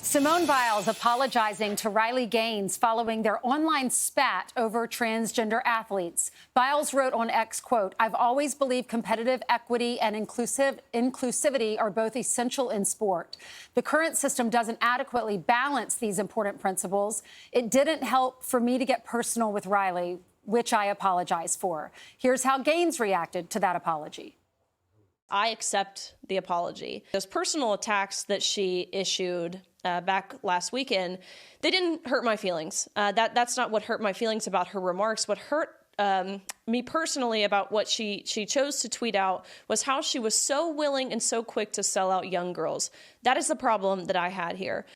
Simone Biles apologizing to Riley Gaines following their online spat over transgender athletes. Biles wrote on X, quote, "I've always believed competitive equity and inclusivity are both essential in sport. The current system doesn't adequately balance these important principles. It didn't help for me to get personal with Riley, which I apologize for." Here's how Gaines reacted to that apology. I accept the apology. Those personal attacks that she issued back last weekend, they didn't hurt my feelings. That's not what hurt my feelings about her remarks. What hurt me personally about what she chose to tweet out was how she was so willing and so quick to sell out young girls. That is the problem that I had here.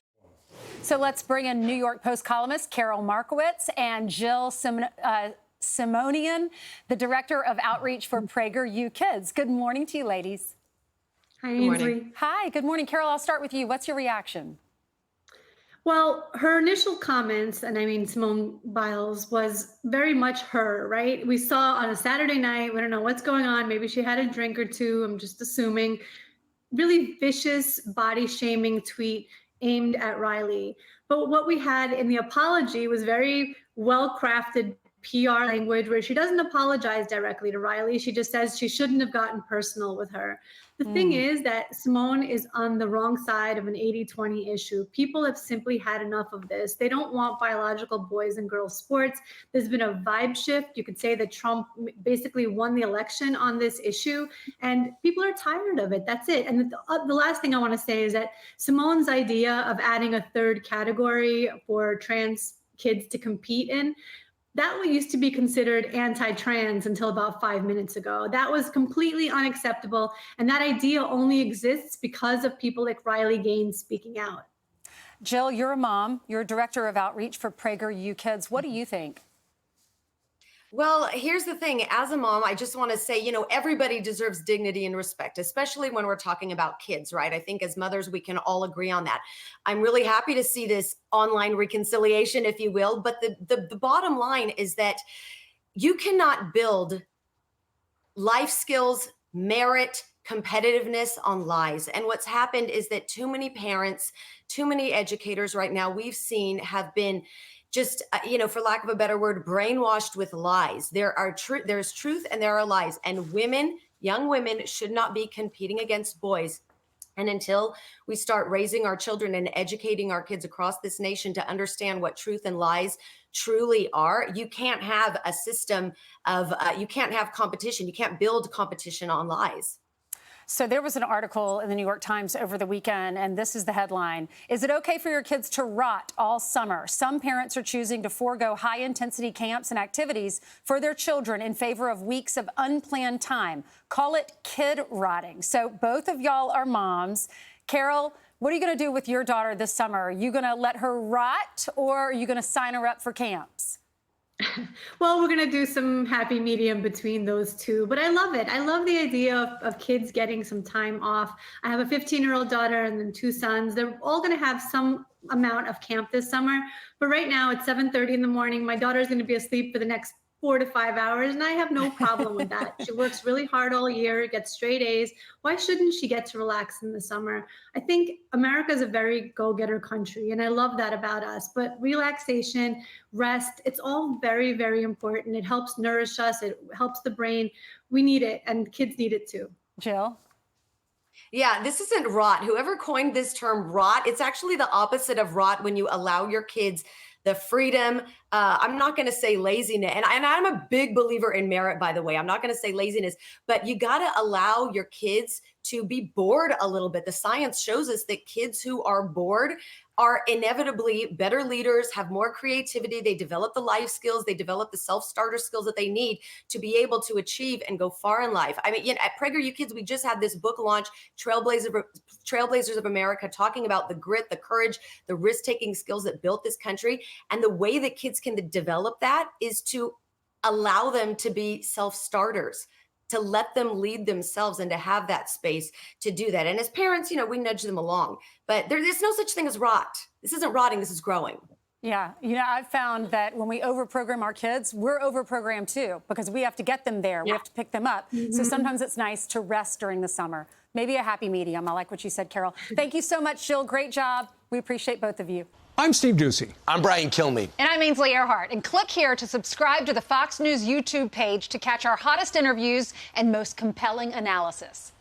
So let's bring in New York Post columnist Carol Markowitz and Jill Simonian, the director of outreach for PragerU Kids. Good morning to you, ladies. Hi, Ainsley. Hi, good morning. Carol, I'll start with you. What's your reaction? Well, her initial comments, and I mean Simone Biles, was very much her, right? We saw on a Saturday night, we don't know what's going on. Maybe she had a drink or two, I'm just assuming. Really vicious body shaming tweet aimed at Riley. But what we had in the apology was very well-crafted PR language where she doesn't apologize directly to Riley. She just says she shouldn't have gotten personal with her. The thing is that Simone is on the wrong side of an 80-20 issue. People have simply had enough of this. They don't want biological boys and girls sports. There's been a vibe shift. You could say that Trump basically won the election on this issue, and people are tired of it. That's it. And the last thing I want to say is that Simone's idea of adding a third category for trans kids to compete in, that used to be considered anti-trans until about 5 minutes ago. That was completely unacceptable. And that idea only exists because of people like Riley Gaines speaking out. Jill, you're a mom. You're a director of outreach for PragerU Kids. What do you think? Well, here's the thing. As a mom, I just want to say, everybody deserves dignity and respect, especially when we're talking about kids, right? I think as mothers, we can all agree on that. I'm really happy to see this online reconciliation, if you will. But the bottom line is that you cannot build life skills, merit, competitiveness on lies. And what's happened is that too many parents, too many educators right now we've seen have been just, for lack of a better word, brainwashed with lies. There's truth and there are lies. And women, young women, should not be competing against boys. And until we start raising our children and educating our kids across this nation to understand what truth and lies truly are, you can't have a system of, you can't have competition. You can't build competition on lies. So there was an article in the New York Times over the weekend, and this is the headline. Is it okay for your kids to rot all summer? Some parents are choosing to forego high-intensity camps and activities for their children in favor of weeks of unplanned time. Call it kid rotting. So both of y'all are moms. Carol, what are you going to do with your daughter this summer? Are you going to let her rot, or are you going to sign her up for camps? Well, we're going to do some happy medium between those two, but I love it. I love the idea of kids getting some time off. I have a 15-year-old daughter and then two sons. They're all going to have some amount of camp this summer, but right now it's 7:30 in the morning. My daughter's going to be asleep for the next 4 to 5 hours, and I have no problem with that. She works really hard all year, gets straight A's. Why shouldn't she get to relax in the summer? I think America is a very go-getter country, and I love that about us. But relaxation, rest, it's all very, very important. It helps nourish us. It helps the brain. We need it, and kids need it too. Jill? Yeah, this isn't rot. Whoever coined this term rot, it's actually the opposite of rot when you allow your kids the freedom. I'm not going to say laziness. And I'm a big believer in merit, by the way. I'm not going to say laziness, but you got to allow your kids to be bored a little bit. The science shows us that kids who are bored are inevitably better leaders, have more creativity. They develop the life skills. They develop the self-starter skills that they need to be able to achieve and go far in life. I mean, at PragerU Kids, we just had this book launch, Trailblazers of America, talking about the grit, the courage, the risk-taking skills that built this country. And the way that kids can develop that is to allow them to be self-starters, to let them lead themselves and to have that space to do that. And as parents, we nudge them along, but there's no such thing as rot. This isn't rotting, this is growing. Yeah, I've found that when we overprogram our kids, we're overprogrammed too, because we have to get them there. Yeah. We have to pick them up. So sometimes it's nice to rest during the summer. Maybe a happy medium. I like what you said, Carol. Thank you so much, Jill. Great job. We appreciate both of you. I'm Steve Doocy. I'm Brian Kilmeade. And I'm Ainsley Earhart. And click here to subscribe to the Fox News YouTube page to catch our hottest interviews and most compelling analysis.